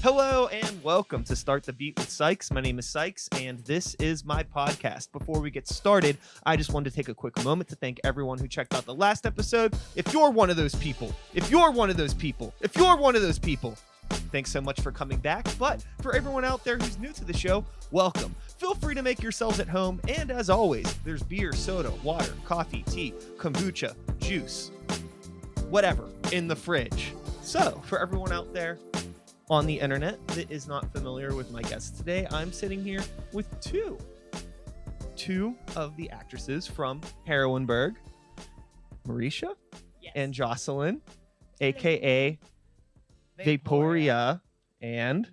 Hello and welcome to Start the Beat with Sykes. My name is Sykes and this is my podcast. Before we get started, I just wanted to take a quick moment to thank everyone who checked out the last episode. If you're one of those people, thanks so much for coming back. But for everyone out there who's new to the show, welcome. Feel free to make yourselves at home. And as always, there's beer, soda, water, coffee, tea, kombucha, juice, whatever in the fridge. So for everyone out there on the internet that is not familiar with my guests today, I'm sitting here with two of the actresses from Heroineburgh, Mauricia and Josalynn, aka Vaporia and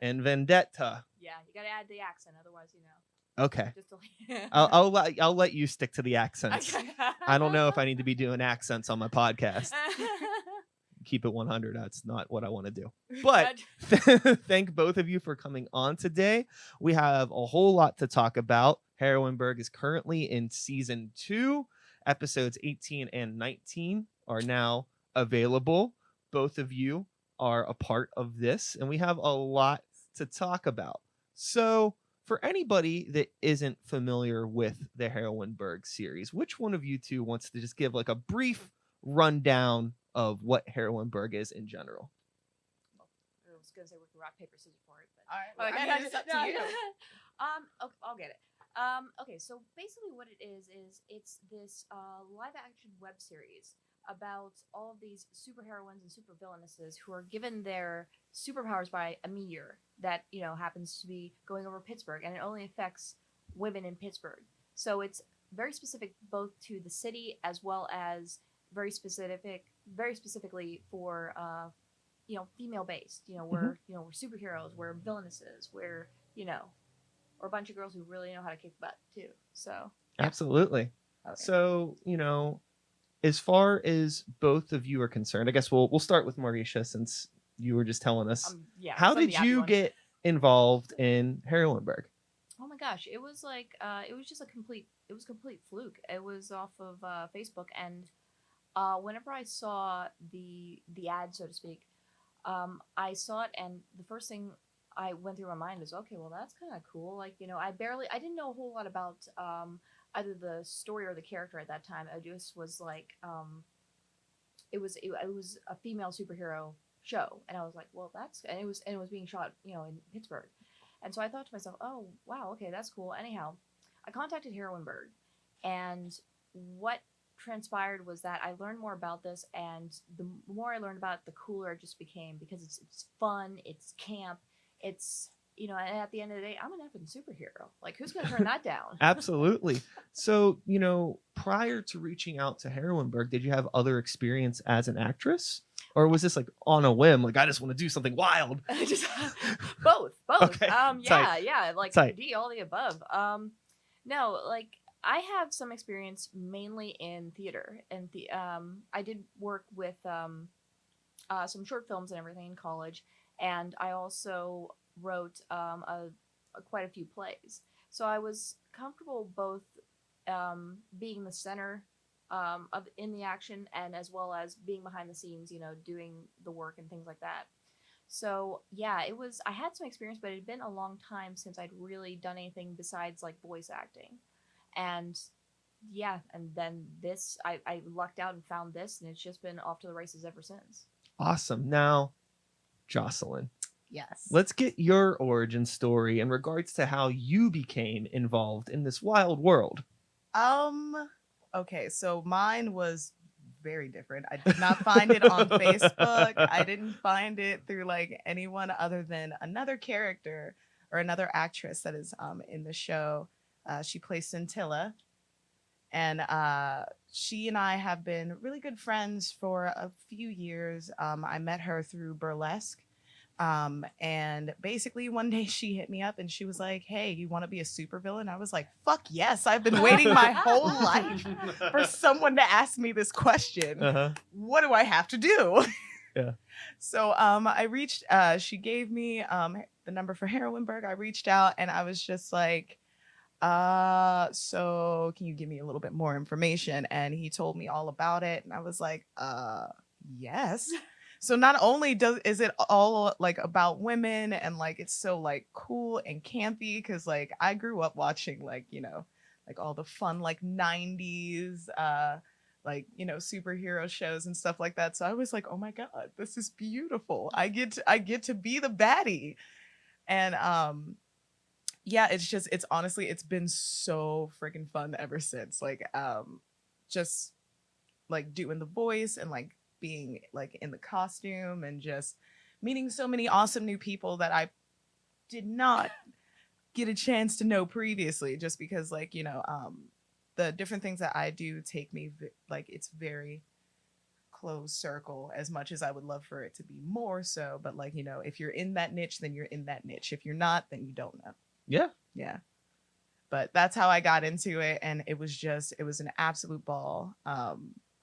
Vendetta. Yeah, you gotta add the accent, otherwise, you know. Okay. Just to... I'll let you stick to the accents. Okay. I don't know if I need to be doing accents on my podcast. Keep it 100. That's not what I want to do. But thank both of you for coming on today. We have a whole lot to talk about. Heroineburgh is currently in season 2. Episodes 18 and 19 are now available. Both of you are a part of this, and we have a lot to talk about. So for anybody that isn't familiar with the Heroineburgh series, which one of you two wants to just give like a brief rundown of what Heroineburgh is in general? I was gonna say we can rock, paper, scissors for it, but all right, well, I mean, it's up to you. Okay, I'll get it. Okay, so basically what it is it's this live action web series about all of these superheroines and supervillainesses who are given their superpowers by a meteor that, you know, happens to be going over Pittsburgh, and it only affects women in Pittsburgh. So it's very specific both to the city as well as very specifically for you know, female based. You know, we're you know, we're superheroes, we're villainesses, we're, you know, or a bunch of girls who really know how to kick butt too. So absolutely. Okay. So, you know, as far as both of you are concerned, I guess we'll start with Mauricia, since you were just telling us. How did you get involved in Heroineburgh? Oh my gosh, it was like it was just a complete fluke. It was off of Facebook, and whenever I saw the ad, so to speak, I saw it, and the first thing I went through my mind is, okay, well, that's kind of cool. Like, you know, I didn't know a whole lot about either the story or the character at that time. I just was like, it was a female superhero show, and I was like, well, and it was being shot, you know, in Pittsburgh, and so I thought to myself, oh wow, okay, that's cool. Anyhow, I contacted Heroineburgh, and what transpired was that I learned more about this, and the more I learned about it, the cooler it just became, because it's fun, it's camp, it's, you know, and at the end of the day, I'm an effing superhero. Like, who's gonna turn that down? Absolutely. So, you know, prior to reaching out to Heroineburgh, did you have other experience as an actress, or was this like on a whim, like I just want to do something wild? Just both. Okay. Yeah, like Tight. all the above. No, like, I have some experience mainly in theater, and I did work with some short films and everything in college, and I also wrote quite a few plays. So I was comfortable both being the center in the action, and as well as being behind the scenes, you know, doing the work and things like that. So yeah, I had some experience, but it had been a long time since I'd really done anything besides like voice acting. And yeah, and then I lucked out and found this, and it's just been off to the races ever since. Awesome. Now, Josalynn. Yes. Let's get your origin story in regards to how you became involved in this wild world. Okay, so mine was very different. I did not find it on Facebook. I didn't find it through like anyone other than another character or another actress that is in the show. She plays Scintilla, and she and I have been really good friends for a few years. I met her through burlesque, and basically one day she hit me up and she was like, hey, you want to be a supervillain? I was like, fuck yes, I've been waiting my whole life for someone to ask me this question. What do I have to do? Yeah. So I reached, she gave me the number for Heroineburgh. I reached out and I was just like, so can you give me a little bit more information? And he told me all about it. And I was like, yes. So not only is it all like about women and like it's so like cool and campy because like I grew up watching like like all the fun like 90s like superhero shows and stuff like that. So I was like, oh my god, this is beautiful. I get to be the baddie. And yeah, it's honestly it's been so freaking fun ever since. Like just like doing the voice and like being like in the costume and just meeting so many awesome new people that I did not get a chance to know previously, just because like the different things that I do take me like it's very close circle, as much as I would love for it to be more so, but like if you're in that niche, then you're in that niche. If you're not, then you don't know. Yeah, but that's how I got into it, and it was an absolute ball.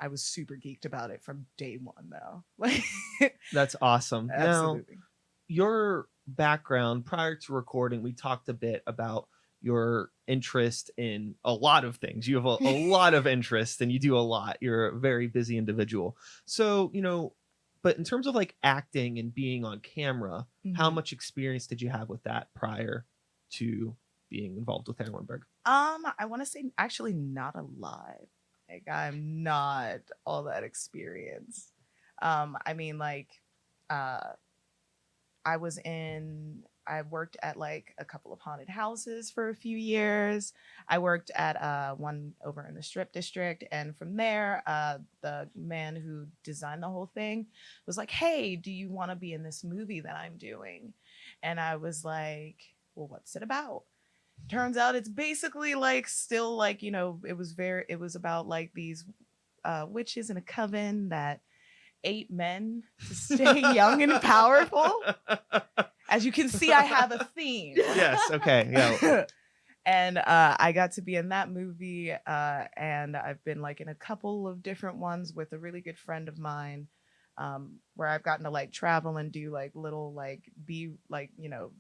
I was super geeked about it from day one, though. Like, that's awesome. Absolutely. Now, your background prior to recording, we talked a bit about your interest in a lot of things. You have a lot of interest and you do a lot. You're a very busy individual. So, but in terms of like acting and being on camera, how much experience did you have with that prior to being involved with Heroineburgh? I want to say actually not a lot. Like I'm not all that experienced. I mean like I worked at like a couple of haunted houses for a few years. I worked at one over in the Strip District, and from there, the man who designed the whole thing was like, "Hey, do you want to be in this movie that I'm doing?" And I was like, "Well, what's it about?" Turns out it's basically like still like it was about like these witches in a coven that ate men to stay young and powerful. As you can see, I have a theme. Yes. Okay. Yeah. And I got to be in that movie, and I've been like in a couple of different ones with a really good friend of mine, where I've gotten to like travel and do like little like be like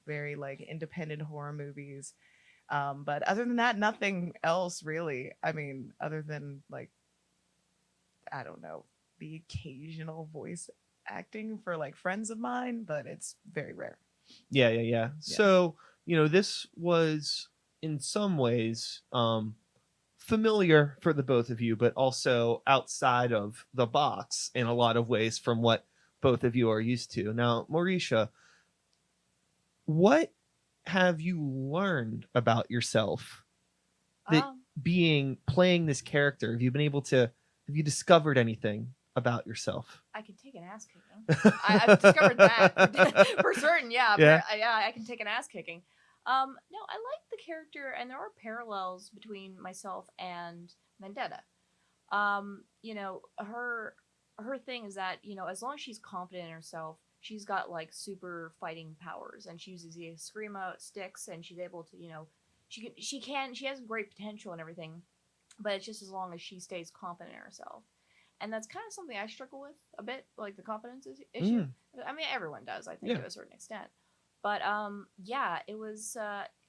very like independent horror movies. But other than that, nothing else really. I mean, other than like, I don't know, the occasional voice acting for like friends of mine, but it's very rare. Yeah. So, this was in some ways familiar for the both of you, but also outside of the box in a lot of ways from what both of you are used to. Now, Mauricia, what have you learned about yourself that playing this character? Have you discovered anything about yourself? I can take an ass kicking. I've discovered that for certain. Yeah, Yeah. I can take an ass kicking. No, I like the character, and there are parallels between myself and Vendetta. Her thing is that as long as she's confident in herself, she's got like super fighting powers, and she uses the Screamo sticks, and she's able to she has great potential and everything, but it's just as long as she stays confident in herself. And that's kind of something I struggle with a bit, like the confidence issue. I mean, everyone does, I think, to a certain extent. But yeah, it was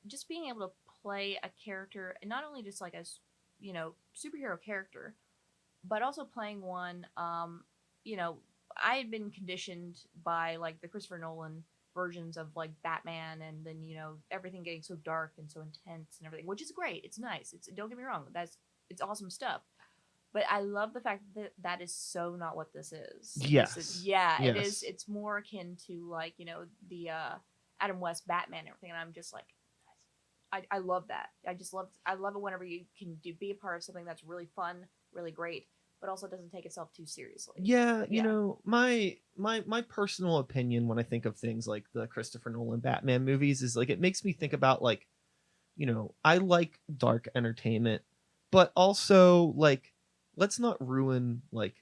just being able to play a character, and not only just like a superhero character, but also playing one. I had been conditioned by like the Christopher Nolan versions of like Batman, and then everything getting so dark and so intense and everything, which is great. It's nice. Don't get me wrong. It's awesome stuff. But I love the fact that that is so not what this is. Yes. It is. It's more akin to like, the Adam West Batman and everything. And I'm just like, I love that. I love it whenever you can be a part of something that's really fun, really great, but also doesn't take itself too seriously. Yeah. My personal opinion when I think of things like the Christopher Nolan Batman movies is like, it makes me think about like, I like dark entertainment, but also like, let's not ruin like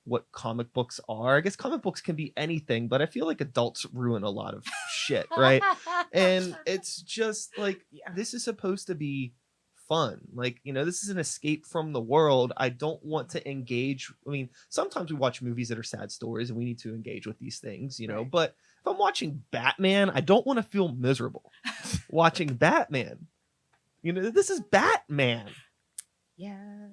what comic books are. I guess comic books can be anything, but I feel like adults ruin a lot of shit, right? And it's just like, this is supposed to be fun. Like, this is an escape from the world. I don't want to engage. I mean, sometimes we watch movies that are sad stories and we need to engage with these things, Right. But if I'm watching Batman, I don't want to feel miserable watching Batman. This is Batman. Yeah.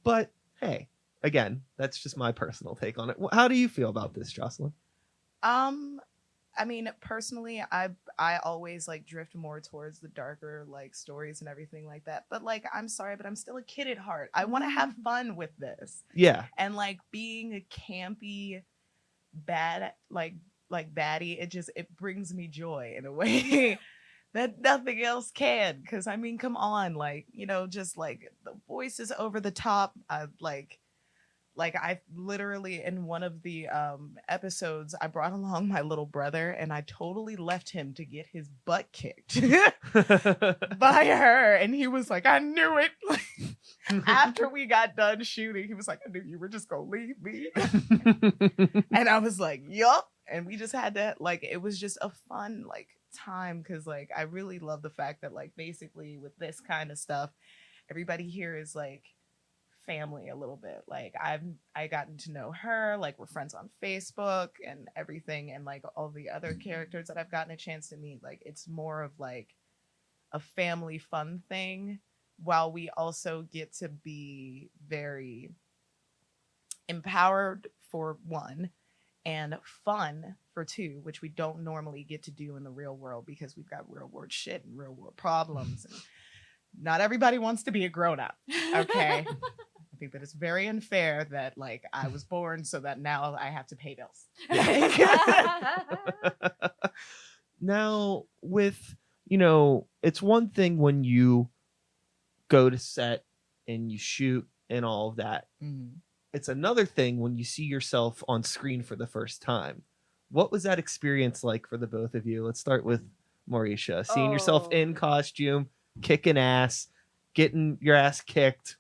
But hey, Again, that's just my personal take on it. How do you feel about this, Josalynn? I mean, personally, I always like drift more towards the darker like stories and everything like that. But like, I'm sorry, but I'm still a kid at heart. I want to have fun with this. Yeah. And like being a campy bad like baddie, it brings me joy in a way that nothing else can. Because I mean, come on, like, you know, just like the voices over the top. I like I literally in one of the episodes I brought along my little brother and I totally left him to get his butt kicked by her, and he was like, I knew it. After we got done shooting, he was like, I knew you were just gonna leave me. And I was like, yup. And we just had to like, it was just a fun like time, because like I really love the fact that like basically with this kind of stuff, everybody here is like family a little bit. Like I gotten to know her, like we're friends on Facebook and everything, and like all the other characters that I've gotten a chance to meet, like it's more of like a family fun thing, while we also get to be very empowered for one and fun for two, which we don't normally get to do in the real world because we've got real world shit and real world problems, and not everybody wants to be a grown-up. Okay. I think that it's very unfair that like I was born so that now I have to pay bills. Now, with, you know, it's one thing when you go to set and you shoot and all of that. Mm-hmm. It's another thing when you see yourself on screen for the first time. What was that experience like for the both of you? Let's start with Mauricia. Seeing yourself in costume, kicking ass, getting your ass kicked.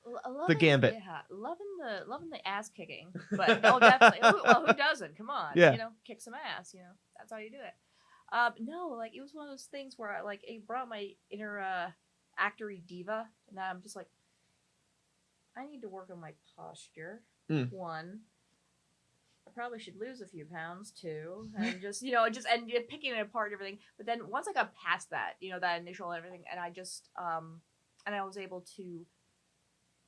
The gambit. Yeah, loving the ass kicking. But definitely. Who doesn't? Come on. Yeah. You know, kick some ass. You know, that's how you do it. No, like it was one of those things where it brought my inner actory diva, and now I'm just like, I need to work on my posture. One, I probably should lose a few pounds too, and just and picking it apart and everything. But then once I got past that, that initial everything, and I just and I was able to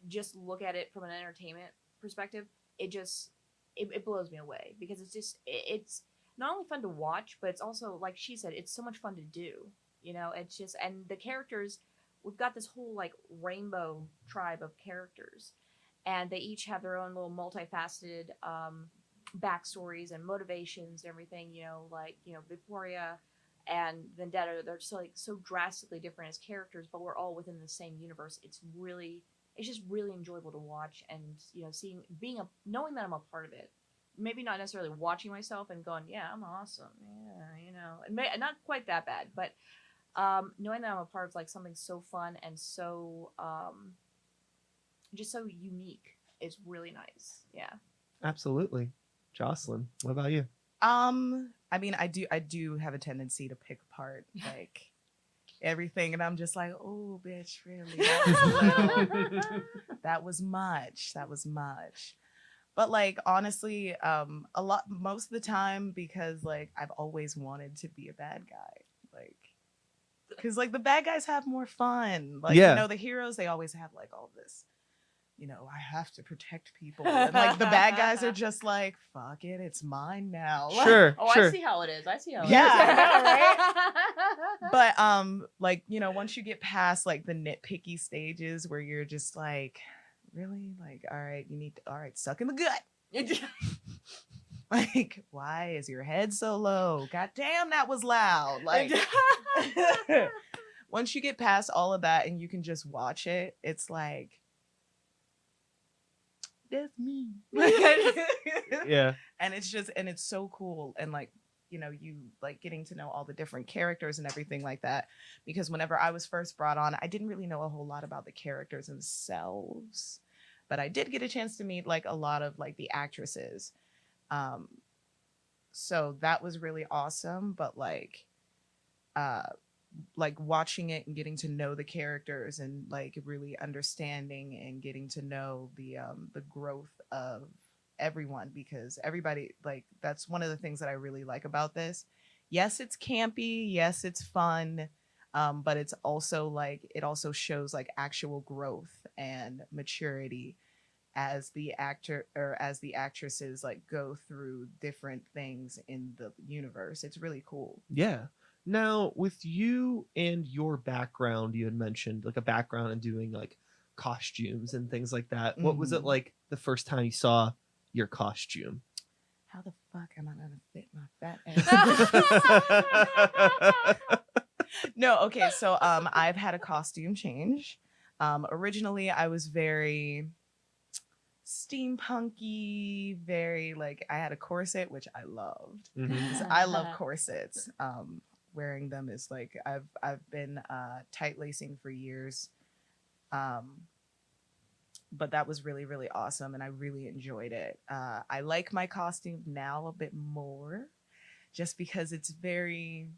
just look at it from an entertainment perspective, it blows me away, because it's not only fun to watch, but it's also, like she said, it's so much fun to do. It's just, and the characters, we've got this whole like rainbow tribe of characters, and they each have their own little multifaceted backstories and motivations and everything. Vaporia and Vendetta, they're so drastically different as characters, but we're all within the same universe. It's just really enjoyable to watch, and knowing that I'm a part of it. Maybe not necessarily watching myself and going, yeah, I'm awesome, and not quite that bad, but knowing that I'm a part of like something so fun and so just so unique is really nice. Yeah, absolutely. Josalynn, what about you? I mean, I do have a tendency to pick apart like everything, and I'm just like, oh, bitch, really? That was much. But like honestly, most of the time, because like I've always wanted to be a bad guy, like, because like the bad guys have more fun. Like, the heroes, they always have like all this, I have to protect people, and like the bad guys are just like, fuck it, it's mine now. Sure. I see how it is. Yeah, I know, right? But like, once you get past like the nitpicky stages where you're just like, really, like, all right, suck in the gut. Like, why is your head so low? God damn, that was loud. Like, once you get past all of that and you can just watch it, it's like, that's me. Yeah. And it's so cool. And like, you like getting to know all the different characters and everything like that. Because whenever I was first brought on, I didn't really know a whole lot about the characters themselves. But I did get a chance to meet like a lot of like the actresses. So that was really awesome. But like watching it and getting to know the characters and like really understanding and getting to know the growth of everyone, because everybody, like, that's one of the things that I really like about this. Yes, it's campy. Yes, it's fun. But it's also like, it also shows like actual growth and maturity as the actor or as the actresses like go through different things in the universe. It's really cool. Yeah. Now, with you and your background, you had mentioned like a background in doing like costumes and things like that. What was it Mhm. like the first time you saw your costume? How the fuck am I gonna fit my fat ass? No, okay, so I've had a costume change. Originally I was very steampunky, very like I had a corset, which I loved. Mhm. 'Cause I love corsets. Wearing them is like I've been tight lacing for years. But that was really, really awesome and I really enjoyed it. I like my costume now a bit more just because it's very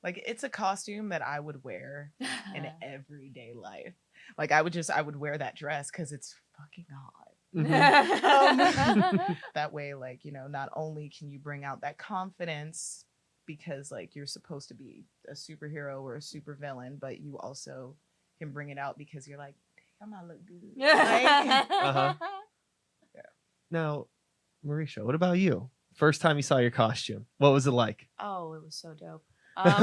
like it's a costume that I would wear in everyday life. Like I would wear that dress because it's fucking hot. Mhm. That way, like, you know, not only can you bring out that confidence because like you're supposed to be a superhero or a super villain, but you also can bring it out because you're like, damn, I look good. Like, Uh-huh. Now, Mauricia, what about you? First time you saw your costume, what was it like? Oh, it was so dope. No,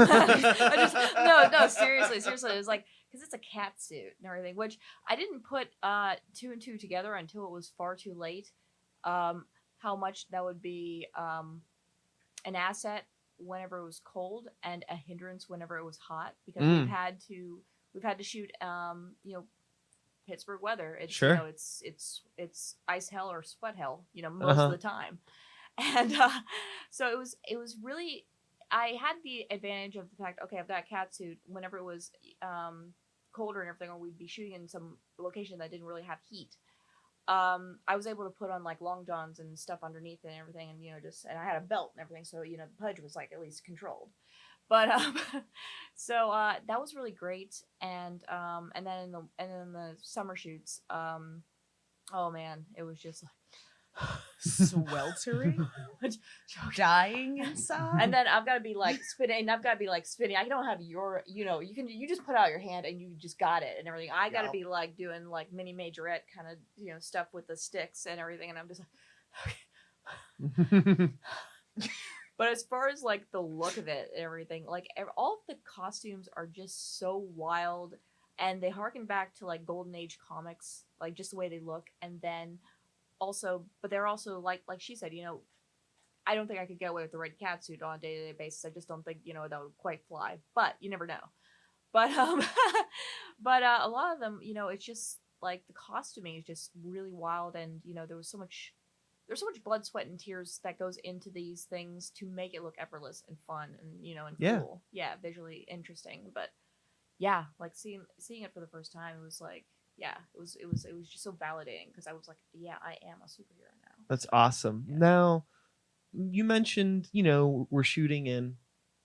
seriously, it was like because it's a cat suit and everything, which I didn't put two and two together until it was far too late. How much that would be an asset whenever it was cold and a hindrance whenever it was hot because we've had to shoot Pittsburgh weather. It's Sure. you know it's ice hell or sweat hell most of the time, and so it was really. I had the advantage of the fact, okay, I've got a cat suit. Whenever it was colder and everything, or we'd be shooting in some location that didn't really have heat, I was able to put on like long johns and stuff underneath and everything, and and I had a belt and everything, so the pudge was like at least controlled. But so that was really great, and then in the summer shoots, oh man, it was just like. sweltering, dying inside. And then I've got to be like spinning. I don't have your, you just put out your hand and you just got it and everything. I got to be like doing like mini majorette kind of, stuff with the sticks and everything. And I'm just like, but as far as like the look of it and everything, like all of the costumes are just so wild and they harken back to like Golden Age comics, like just the way they look. And then also, but they're also like she said, I don't think I could get away with the red cat suit on a day-to-day basis. I just don't think, that would quite fly. But you never know. But but a lot of them, it's just like the costuming is just really wild, and there's so much blood, sweat, and tears that goes into these things to make it look effortless and fun and and cool. Yeah, visually interesting. But yeah, like seeing it for the first time, it was like. Yeah, it was just so validating because I was like, yeah, I am a superhero now. That's awesome. Yeah. Now, you mentioned, we're shooting in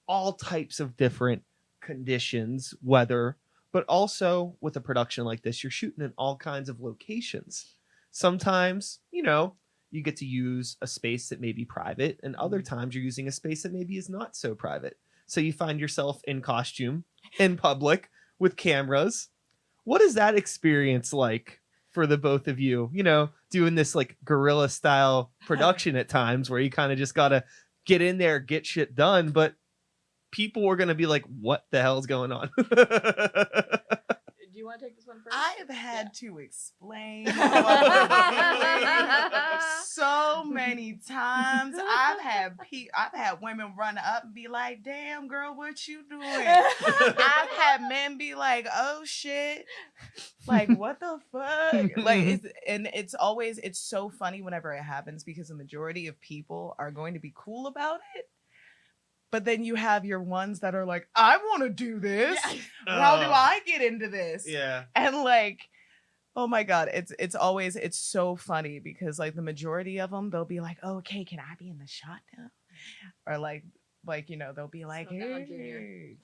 all types of different conditions, weather, but also with a production like this, you're shooting in all kinds of locations. Sometimes, you get to use a space that may be private, and other times you're using a space that maybe is not so private. So you find yourself in costume, in public, with cameras. What is that experience like for the both of you? Doing this like guerrilla style production at times where you kind of just got to get in there, get shit done. But people were going to be like, what the hell's going on? Do you want to take this one first? I have had to explain what I'm doing so many times. I've had women run up and be like, damn girl, what you doing? I've had men be like, oh shit. Like, what the fuck? Like, it's so funny whenever it happens because the majority of people are going to be cool about it. But then you have your ones that are like, I want to do this. Yeah. How do I get into this? Yeah. And like, oh my God, it's so funny because like the majority of them, they'll be like, oh, okay, can I be in the shot now? Or like, they'll be like, hey.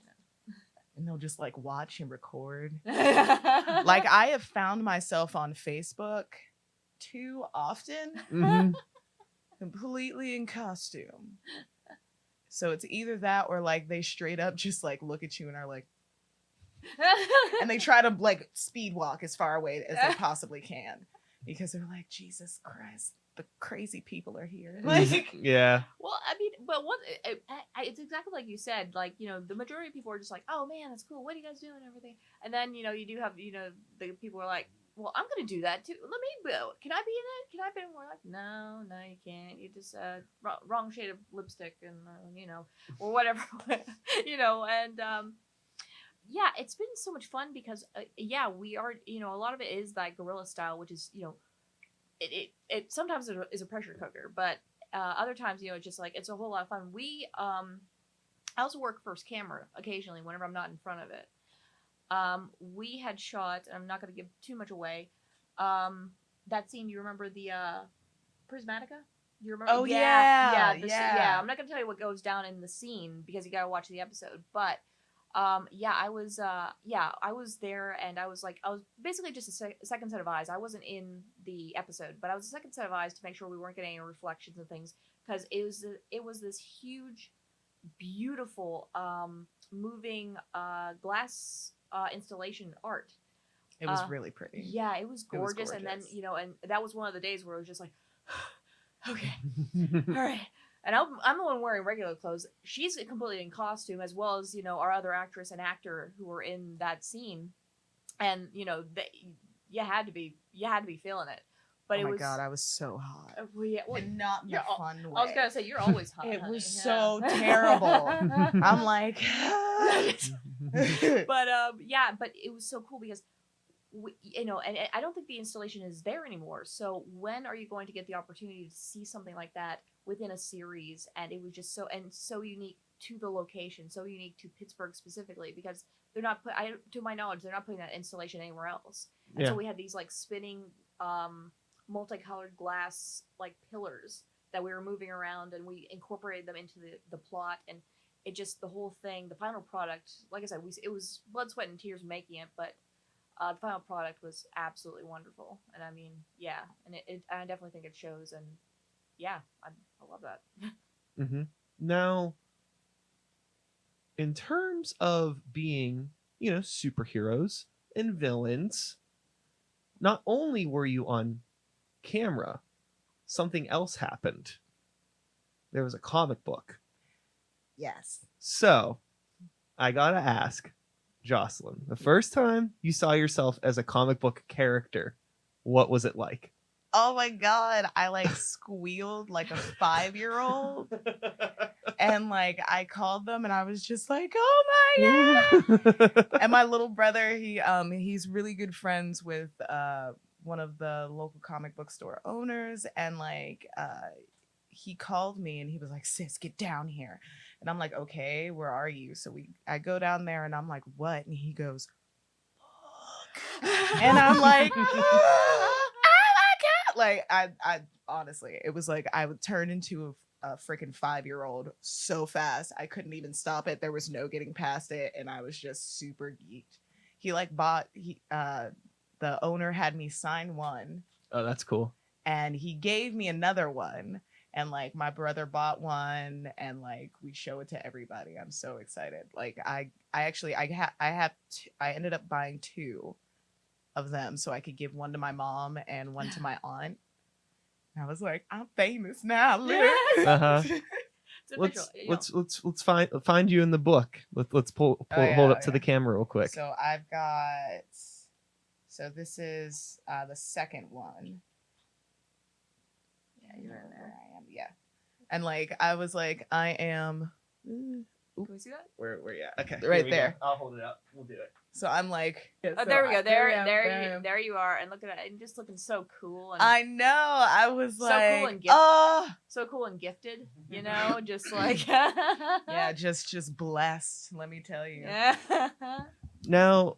And they'll just like watch and record. Like I have found myself on Facebook too often, completely in costume. So it's either that or like they straight up just like look at you and are like, and they try to like speed walk as far away as they possibly can. because they're like, Jesus Christ, the crazy people are here. Like, Yeah. Well, I mean, but it's exactly like you said. Like, the majority of people are just like, "Oh man, that's cool. What are you guys doing?" and everything. And then you do have the people are like, "Well, I'm gonna do that too. Let me go. Can I be in it? Can I be?" And we're like, "No, no, you can't. You just wrong shade of lipstick and or whatever, And yeah, it's been so much fun because yeah, we are a lot of it is that guerrilla style, which is it sometimes is a pressure cooker, but other times it's just like it's a whole lot of fun. I also work first camera occasionally whenever I'm not in front of it. We had shot, and I'm not going to give too much away. That scene, you remember the Prismatica? You remember? oh yeah, yeah. I'm not going to tell you what goes down in the scene because you got to watch the episode, but. I was there, and I was basically just a second set of eyes. I wasn't in the episode, but I was a second set of eyes to make sure we weren't getting any reflections and things, because it was this huge, beautiful, moving glass installation art. It was really pretty. Yeah, it was gorgeous. And then and that was one of the days where it was just like, okay, all right. And I'm the one wearing regular clothes. She's completely in costume, as well as our other actress and actor who were in that scene, and you had to be feeling it. But oh my god, I was so hot. And not the fun way. I was gonna say you're always hot. It honey. was so terrible. I'm like, but but it was so cool because and I don't think the installation is there anymore. So when are you going to get the opportunity to see something like that within a series? And it was just so unique to the location, so unique to Pittsburgh specifically, because they're not to my knowledge, they're not putting that installation anywhere else. And so we had these like spinning multicolored glass like pillars that we were moving around, and we incorporated them into the plot, and it just, the whole thing, the final product, like I said, it was blood, sweat, and tears making it, but the final product was absolutely wonderful. And I mean, yeah, and I definitely think it shows, and yeah, I love that. Mm-hmm. Now, in terms of being, superheroes and villains, not only were you on camera, something else happened. There was a comic book. yes. So, I gotta ask, Josalynn, the first time you saw yourself as a comic book character, what was it like? Oh my god, I like squealed like a 5-year-old. And like I called them, and I was just like, oh my god. And my little brother, he's really good friends with one of the local comic book store owners, and like he called me, and he was like, sis, get down here. And I'm like, okay, where are you? So I go down there, and I'm like, what? And he goes, look. And I'm like, oh my god. Like I honestly, it was like I would turn into a freaking 5-year-old so fast. I couldn't even stop it. There was no getting past it, and I was just super geeked. He like the owner had me sign one. Oh, that's cool. And he gave me another one, and like my brother bought one, and like we show it to everybody. I'm so excited. Like I ended up buying 2 of them so I could give one to my mom and one to my aunt. I was like, I'm famous now. Uh-huh. Let's find you in the book. Let's pull hold up to the camera real quick. So I've got. So this is the second one. Yeah, you're in there. I am. Yeah, and like I was like, I am. Can we see that? Where yeah. Okay. Right there. I'll hold it up. We'll do it. So I'm like, oh, there we go. There you are, and look at it, and just looking so cool. And I know. I was so like, cool and gifted. So cool and gifted. Just like yeah, just blessed. Let me tell you. Now,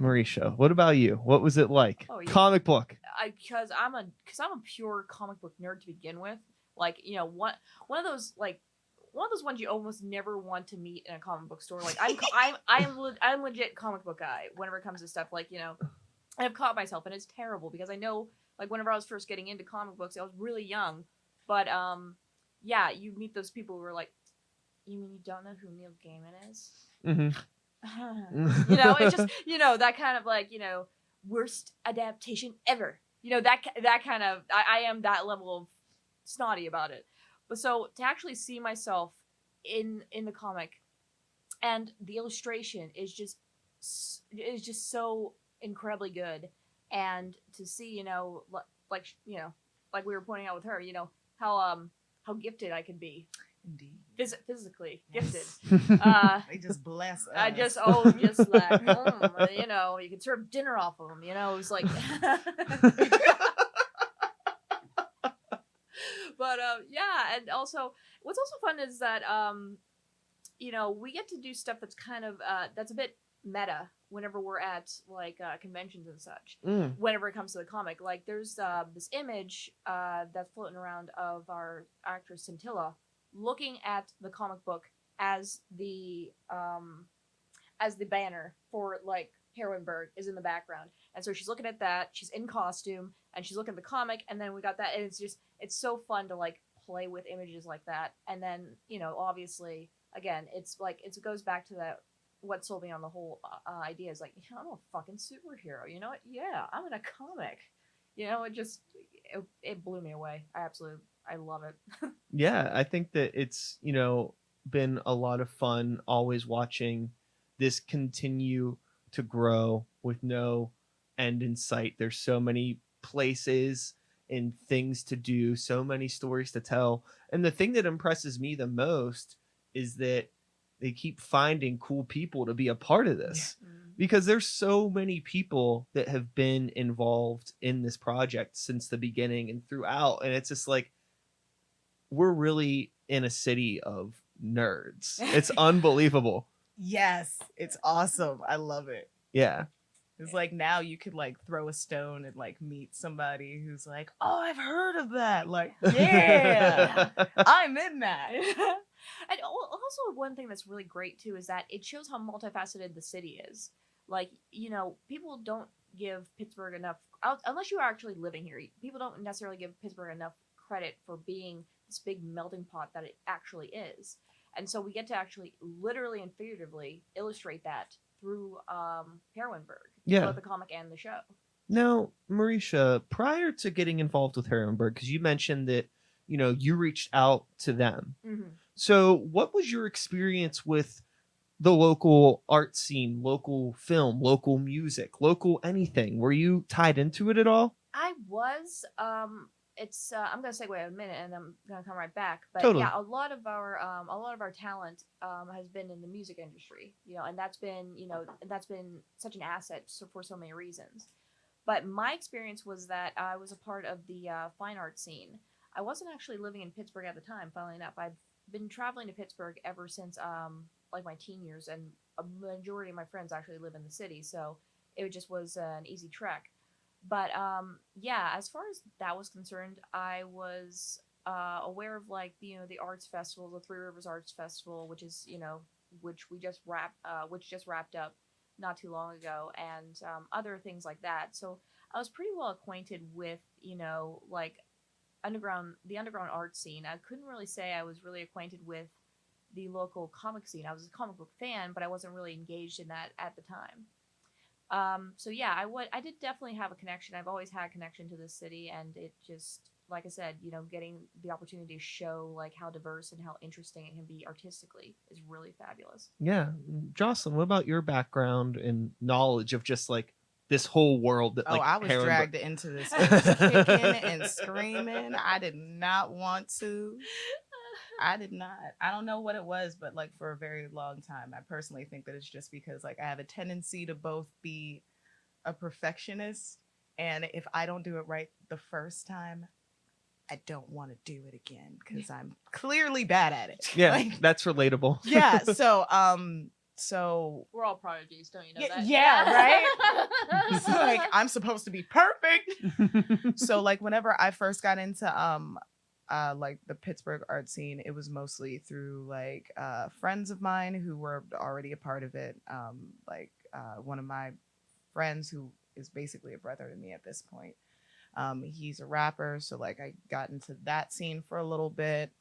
Mauricia, what about you? What was it like? Oh, yeah. Comic book. Because I'm a pure comic book nerd to begin with. Like one of those ones you almost never want to meet in a comic book store. Like I'm legit comic book guy whenever it comes to stuff. Like I've caught myself, and it's terrible because I know, like, whenever I was first getting into comic books, I was really young. But yeah, you meet those people who are like, you mean you don't know who Neil Gaiman is? Mm-hmm. It's just that kind of like worst adaptation ever. that kind of I am that level of snotty about it. But so to actually see myself in the comic, and the illustration is just so incredibly good, and to see like like we were pointing out with her, how gifted I can be. Indeed. Physically gifted. They just bless us. I just like you can serve dinner off of them. It was like. But yeah, and also what's also fun is that we get to do stuff that's kind of that's a bit meta whenever we're at like conventions and such. Whenever it comes to the comic, like there's this image that's floating around of our actress Scintilla looking at the comic book as the banner for like Heroineburgh is in the background, and so she's looking at that. She's in costume and she's looking at the comic, and then we got that, and it's so fun to like play with images like that. And then obviously again it goes back to that what sold me on the whole idea is like I'm a fucking superhero. You know what? Yeah, I'm in a comic. It blew me away. I love it. Yeah, I think that it's been a lot of fun always watching this continue to grow with no end in sight. There's so many places and things to do, so many stories to tell. And the thing that impresses me the most is that they keep finding cool people to be a part of this. Yeah. Because there's so many people that have been involved in this project since the beginning and throughout. And it's just like, we're really in a city of nerds. It's unbelievable. Yes, it's awesome. I love it. Yeah. It's like now you could like throw a stone and like meet somebody who's like, oh, I've heard of that. Like, yeah, I'm in that. And also one thing that's really great too is that it shows how multifaceted the city is. Like, people don't give Pittsburgh enough, unless you are actually living here, people don't necessarily give Pittsburgh enough credit for being this big melting pot that it actually is. And so we get to actually literally and figuratively illustrate that through Heroineburgh, both the comic and the show. Now, Mauricia, prior to getting involved with Heroineburgh, because you mentioned that you reached out to them. Mm-hmm. So what was your experience with the local art scene, local film, local music, local anything? Were you tied into it at all? I was. It's I'm gonna segue in a minute, and I'm gonna come right back. But totally. Yeah, a lot of our talent has been in the music industry, and that's been such an asset for so many reasons. But my experience was that I was a part of the fine art scene. I wasn't actually living in Pittsburgh at the time. Funnily enough, I've been traveling to Pittsburgh ever since like my teen years, and a majority of my friends actually live in the city, so it just was an easy trek. But yeah, as far as that was concerned, I was aware of like the arts festival, the Three Rivers Arts Festival, which is which just wrapped up not too long ago, and other things like that. So I was pretty well acquainted with like the underground art scene. I couldn't really say I was really acquainted with the local comic scene. I was a comic book fan, but I wasn't really engaged in that at the time. So yeah, I did definitely have a connection. I've always had a connection to this city, and it just, like I said, getting the opportunity to show like how diverse and how interesting it can be artistically is really fabulous. Yeah. Josalynn, what about your background and knowledge of just like this whole world that I was dragged into this kicking and screaming. I did not want to. I did not. I don't know what it was, but like for a very long time, I personally think that it's just because like I have a tendency to both be a perfectionist, and if I don't do it right the first time, I don't want to do it again because I'm clearly bad at it. Yeah, like, that's relatable. Yeah. So we're all prodigies, don't you know that? Yeah, right. So like I'm supposed to be perfect. So like whenever I first got into like the Pittsburgh art scene, it was mostly through like friends of mine who were already a part of it. One of my friends who is basically a brother to me at this point. He's a rapper, so like I got into that scene for a little bit.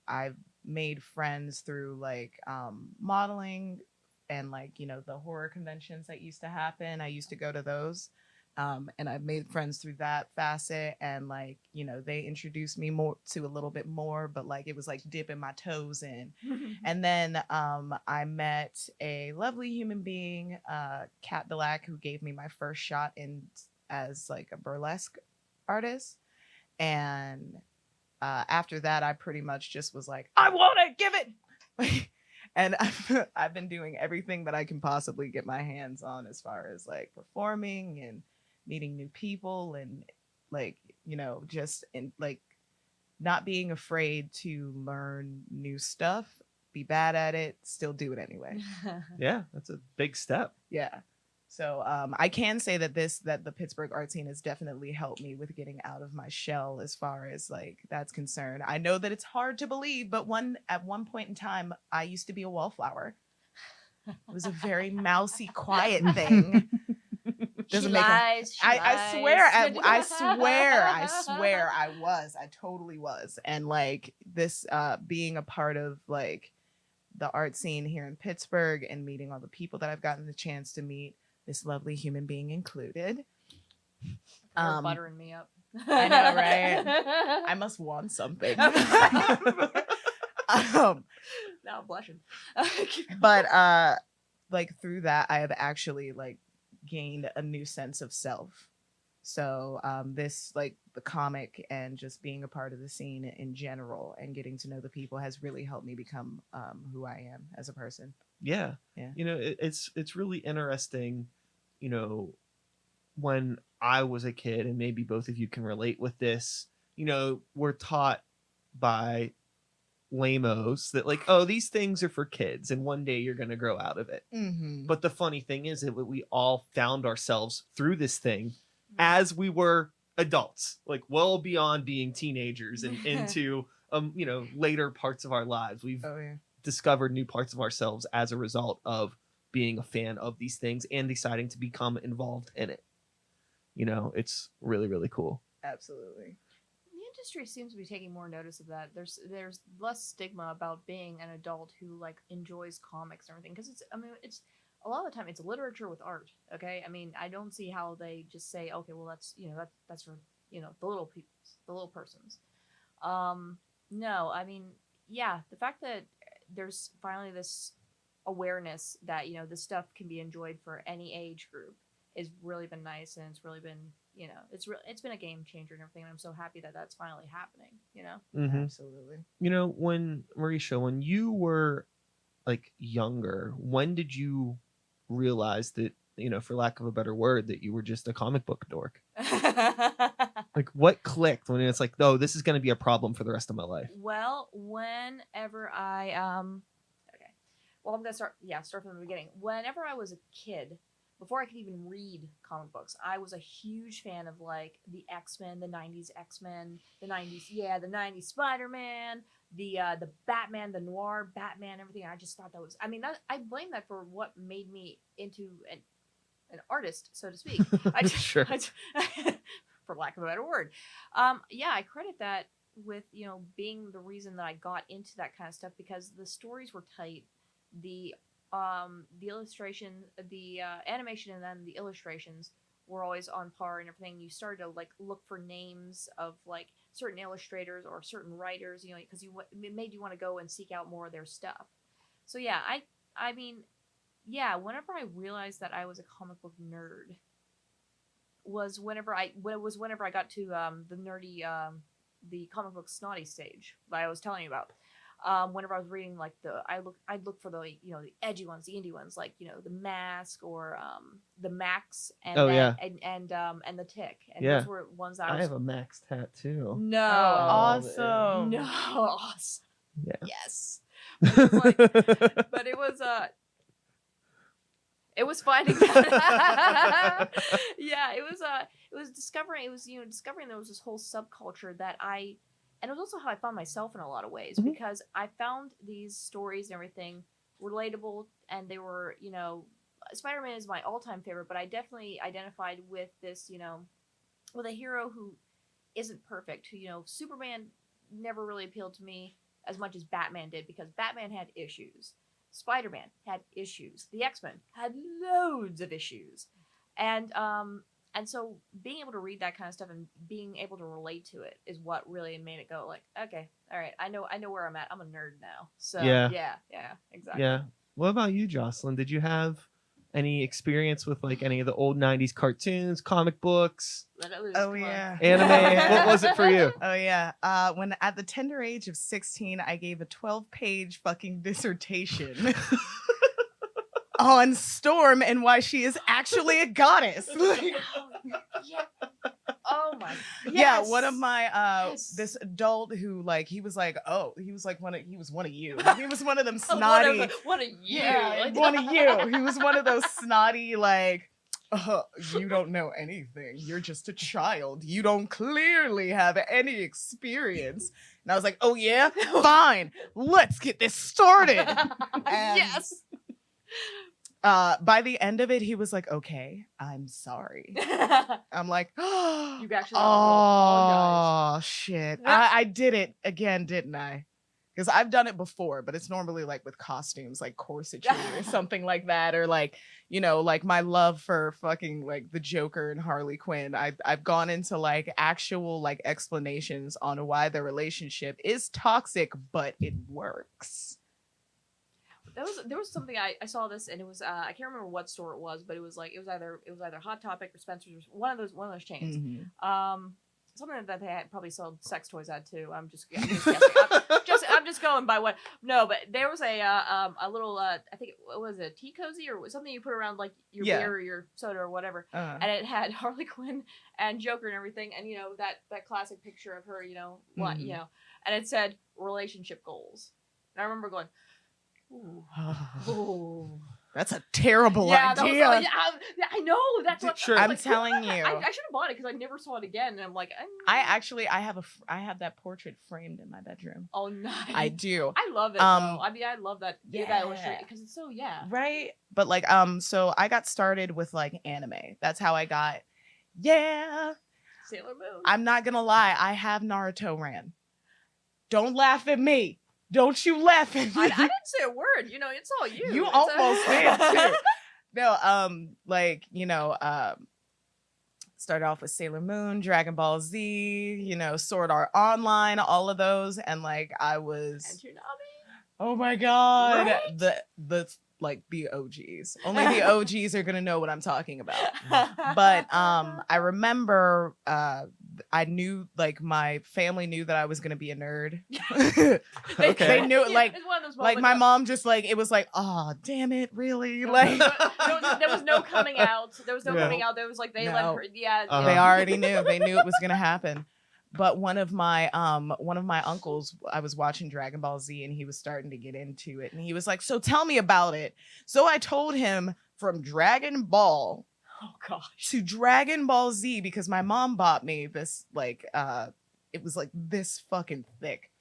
I've made friends through like modeling and like the horror conventions that used to happen. I used to go to those. And I've made friends through that facet, and like, you know, they introduced me more to a little bit more, but like it was like dipping my toes in. And then I met a lovely human being, Kat Delac, who gave me my first shot in as like a burlesque artist. And after that, I pretty much just was like, I want to give it. And I've been doing everything that I can possibly get my hands on as far as like performing and meeting new people, and like, you know, just in like not being afraid to learn new stuff, be bad at it, still do it anyway. Yeah, that's a big step. Yeah. So I can say that the Pittsburgh art scene has definitely helped me with getting out of my shell as far as like that's concerned. I know that it's hard to believe, but at one point in time, I used to be a wallflower. It was a very mousy, quiet thing. She lies. I swear I was. I totally was. And like this being a part of like the art scene here in Pittsburgh and meeting all the people that I've gotten the chance to meet, this lovely human being included. You're buttering me up. I know, right? I must want something. Now I'm blushing. But like through that, I have actually like gained a new sense of self. So this like the comic and just being a part of the scene in general and getting to know the people has really helped me become who I am as a person. Yeah. Yeah. You know, it's really interesting, you know, when I was a kid, and maybe both of you can relate with this, you know, we're taught by lamos that like, oh, these things are for kids and one day you're going to grow out of it. Mm-hmm. But the funny thing is that we all found ourselves through this thing as we were adults, like well beyond being teenagers and into you know, later parts of our lives. We've discovered new parts of ourselves as a result of being a fan of these things and deciding to become involved in it. You know, it's really, really cool. Absolutely. The industry seems to be taking more notice of that. There's less stigma about being an adult who like enjoys comics and everything, because it's a lot of the time it's literature with art. Okay, I mean, I don't see how they just say, okay, well that's, you know, that's for, you know, the little people, the little persons. No, I mean, yeah, the fact that there's finally this awareness that, you know, this stuff can be enjoyed for any age group has really been nice, and it's really been, you know, it's been a game changer and everything. And I'm so happy that that's finally happening, you know? Mm-hmm. Absolutely. You know, when Mauricia, when you were like younger, when did you realize that, you know, for lack of a better word, that you were just a comic book dork? Like what clicked when it's like, oh, this is going to be a problem for the rest of my life? Well, whenever I okay, well, I'm gonna start from the beginning. Whenever I was a kid, before I could even read comic books, I was a huge fan of like the X-Men, the 90s X-Men, the 90s Spider-Man, the Batman, the noir Batman, everything. I just thought that was, I mean, I blame that for what made me into an artist, so to speak. Sure. For lack of a better word. Yeah, I credit that with, you know, being the reason that I got into that kind of stuff, because the stories were tight. The illustration, the animation, and then the illustrations were always on par and everything. You started to like look for names of like certain illustrators or certain writers, you know, because it made you want to go and seek out more of their stuff. So yeah, I mean, yeah, whenever I realized that I was a comic book nerd was whenever I got to the nerdy the comic book snotty stage that I was telling you about. Whenever I was reading like I'd look for the, you know, the edgy ones, the indie ones, like, you know, the Mask or the Max and and the Tick, and those were ones that I have a Max tattoo. No, awesome. No, awesome. Yeah. Yes, but it was it was finding that. Yeah, it was discovering there was this whole subculture that and it was also how I found myself in a lot of ways, because I found these stories and everything relatable, and they were, you know, Spider-Man is my all-time favorite, but I definitely identified with this, you know, with a hero who isn't perfect, who, you know, Superman never really appealed to me as much as Batman did, because Batman had issues. Spider-Man had issues. The X-Men had loads of issues. And And so being able to read that kind of stuff and being able to relate to it is what really made it go like, okay, all right, I know where I'm at. I'm a nerd now. So Yeah. yeah, exactly. Yeah. What about you, Josalynn? Did you have any experience with like any of the old 90s cartoons, comic books, Oh yeah. anime? What was it for you? Oh yeah. When at the tender age of 16, I gave a 12-page fucking dissertation on Storm and why she is actually a goddess. Yeah. Oh my. Yeah, Yes. one of my Yes. this adult who like he was one of you. He was one of them snotty. One of you. Yeah, Like- one of you. He was one of those snotty like you don't know anything. You're just a child. You don't clearly have any experience. And I was like, oh yeah, fine. Let's get this started. And, Yes. by the end of it, he was like, okay, I'm sorry. I'm like, You actually apologize. oh shit. I did it again, didn't I? Because I've done it before, but it's normally like with costumes, like corsetry or something like that, or like, you know, like my love for fucking like the Joker and Harley Quinn. I've gone into like actual like explanations on why the relationship is toxic, but it works. There was something I saw this and it was I can't remember what store it was, but it was either Hot Topic or Spencer's, or one of those chains. Mm-hmm. Something that they had probably sold sex toys at too. I'm just guessing. I'm just going by what. No, but there was a little I think it was a tea cozy or something you put around like your beer or your soda or whatever, and it had Harley Quinn and Joker and everything, and you know that classic picture of her, you know, what you know, and it said relationship goals, and I remember going, ooh. Ooh. That's a terrible idea. I know. That's what Sure. I'm like, telling you. I should have bought it because I never saw it again. And I'm like, I have that portrait framed in my bedroom. Oh, nice. I do. I love it. Though. I mean, I love that. Yeah. That illustration because it's so right. But like so I got started with like anime. That's how I got. Yeah. Sailor Moon. I'm not gonna lie. I have Naruto ran. Don't laugh at me. Don't you laugh at me. I didn't say a word. You know, it's all you. You It's almost did too. No, like, you know, started off with Sailor Moon, Dragon Ball Z, you know, Sword Art Online, all of those, and like I was And Tsunami. oh my god. Right? The like the OGs. Only the OGs are gonna know what I'm talking about. But I remember I knew like my family knew that I was gonna be a nerd. Okay. They knew it, like it's one of those like moments my of- mom just like it was like, oh damn it, really? There Like was no coming out. There was no Yeah. coming out. There was like they No. let her. Yeah. Uh-huh. they already knew. They knew it was gonna happen. But one of my uncles, I was watching Dragon Ball Z and he was starting to get into it. And he was like, so tell me about it. So I told him from Dragon Ball Oh gosh. to Dragon Ball Z because my mom bought me this like it was like this fucking thick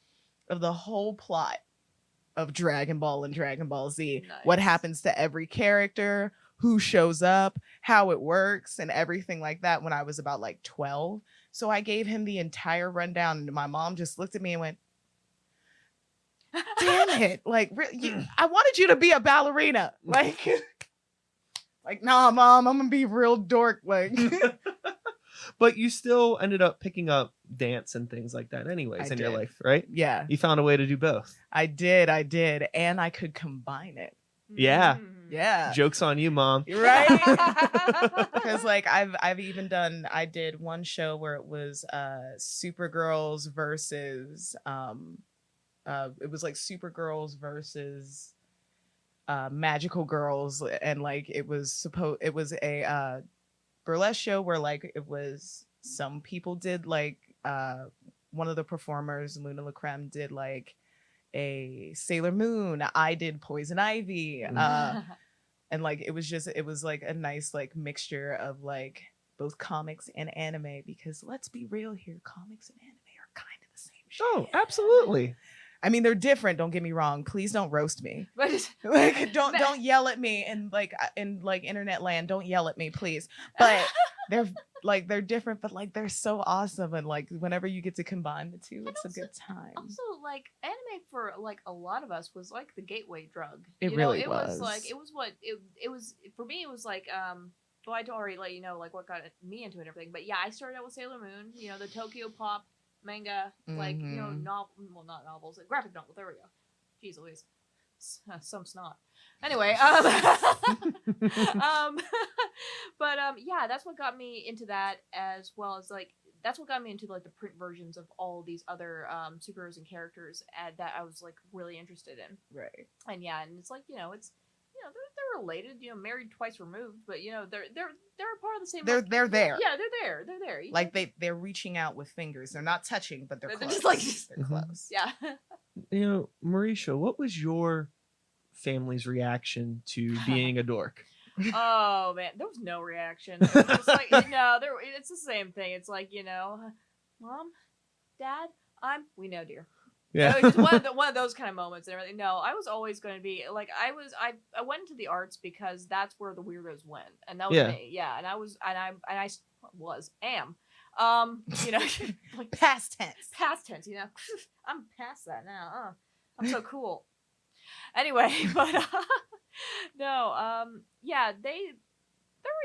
of the whole plot of Dragon Ball and Dragon Ball Z. What Nice. happens to every character, who shows up, how it works, and everything like that when I was about like 12. So I gave him the entire rundown, and my mom just looked at me and went, damn it. Like, I wanted you to be a ballerina. Like, like, nah, mom, I'm gonna be real dork. Like, But you still ended up picking up dance and things like that anyways I in your did. life, right? yeah, You found a way to do both. I did. And I could combine it. Yeah. Mm. Yeah. Joke's on you, mom. You're right. Because like I did one show where it was Supergirls versus it was like Supergirls versus Magical Girls, and like it was a burlesque show where like it was some people did like one of the performers, Luna LaCreme, did like a Sailor Moon. I did Poison Ivy. And like it was like a nice like mixture of like both comics and anime, because let's be real here, comics and anime are kind of the same shit. Oh, absolutely. I mean, they're different, don't get me wrong. Please don't roast me. But Like don't yell at me in like internet land. Don't yell at me, please. But they're different, but like they're so awesome, and like whenever you get to combine the two, it's also- a good time. also like anime for like a lot of us was like the gateway drug. It You really know, was. It was like it was what it was for me. It was like well, I already let you know like what got me into it and everything. But yeah, I started out with Sailor Moon. You know, the Tokyo Pop manga, like you know, well, not novels, graphic novel. There we go. Jeez Louise, some snot. Anyway, yeah, that's what got me into that, as well as like that's what got me into like the print versions of all these other superheroes and characters that I was like really interested in. Right. And yeah, and it's like it's they're related, married twice removed, but they're a part of the same. They're there. Yeah, they're there. Like they're reaching out with fingers. They're not touching, but they're close. just like they're close. Yeah. Mauricia, what was your family's reaction to being a dork? Oh man, there was no reaction. It was just like it's the same thing. It's like Mom, Dad, we know, dear. Yeah, It was just one of those kind of moments and everything. No, I was always going to be like I went into the arts because that's where the weirdos went, and that was me. Yeah, and I am. Like Past tense. I'm past that now. I'm so cool. Anyway, but no, yeah, their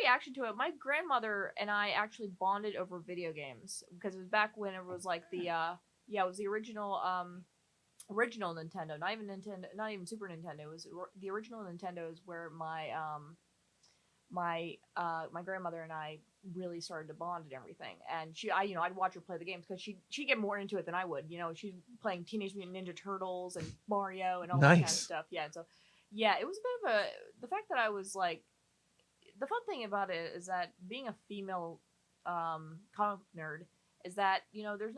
reaction to it. My grandmother and I actually bonded over video games because it was back when it was like the it was the original Nintendo, not even Super Nintendo. It was the original Nintendo is where my grandmother and I really started to bond and everything. And I'd watch her play the games because she'd get more into it than I would. She's playing Teenage Mutant Ninja Turtles and Mario and all that kind of stuff. Yeah, and so yeah, it was a bit of the fact that I was like, the fun thing about it is that being a female comic nerd is that there's